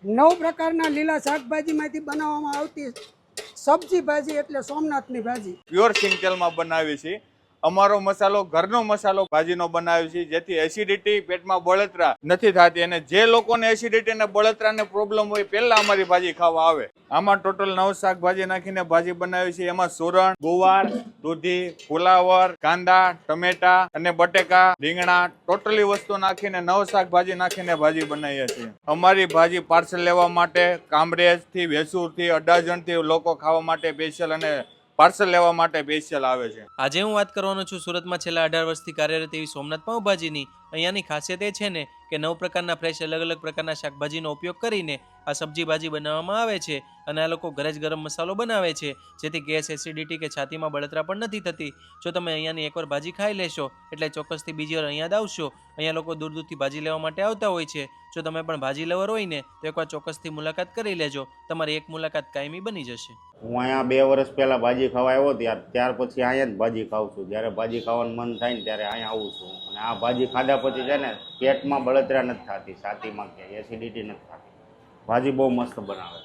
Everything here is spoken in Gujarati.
9 પ્રકારના લીલા શાકભાજીમાંથી બનાવવામાં આવતી સબ્જી ભાજી એટલે સોમનાથની ભાજી પ્યોર સિંગતેલમાં બનાવી છે। અમારો મસાલો ઘરનો મસાલો ભાજીનો બનાવ્યો છે, જેથી એસિડિટી પેટમાં બળતરા નથી થતી અને જે લોકોને એસિડિટી અને બળતરાને પ્રોબ્લેમ હોય પહેલા અમારી ભાજી ખાવા આવે। આમાં ટોટલ 9 શાકભાજી નાખીને ભાજી બનાવી છે। એમાં સુરણ, ગુવાર, દૂધી, ફુલાવર, કાંદા, ટમેટા અને બટેકા, રીંગણા ટોટલી વસ્તુ નાખીને 9 શાકભાજી નાખીને ભાજી બનાવીએ છીએ। અમારી ભાજી પાર્સલ લેવા માટે કામરેજથી, વેસુરથી, અડાજણથી લોકો ખાવા માટે સ્પેશિયલ અને પાર્સલ લેવા માટે સ્પેશિયલ આવે છે। આજે હું વાત કરવાનો છું સુરતમાં છેલ્લા 18 વર્ષથી કાર્યરત એવી સોમનાથ પાઉંભાજીની। અહીંયાની ખાસિયત એ છે ને કે 9 પ્રકારના ફ્રેશ અલગ અલગ પ્રકારના શાકભાજીનો ઉપયોગ કરીને આ સબ્જી ભાજી બનાવવામાં આવે છે અને આ લોકો ઘરે જ ગરમ મસાલો બનાવે છે, જેથી ગેસ, એસિડિટી કે છાતીમાં બળતરા પણ નથી થતી। જો તમે અહીંયાની એકવાર ભાજી ખાઈ લેશો એટલે ચોક્કસથી બીજી વાર અહીંયા જ આવશો। અહીંયા લોકો દૂર દૂરથી ભાજી લેવા માટે આવતા હોય છે। જો તમે પણ ભાજી લવર હોય ને તો એકવાર ચોક્કસથી મુલાકાત કરી લેજો, તમારી એક મુલાકાત કાયમી બની જશે। હું અહીંયા 2 વર્ષ પહેલાં ભાજી ખાવા આવ્યો ત્યાર પછી અહીંયા જ ભાજી ખાઉં છું। જ્યારે ભાજી ખાવાનું મન થાય ને ત્યારે અહીંયા આવું છું અને આ ભાજી ખાધા પછી છે ને પેટમાં બળતરા નથી થતી, છાતીમાં કે એસિડિટી નથી થતી। ભાજી બહુ મસ્ત બનાવે।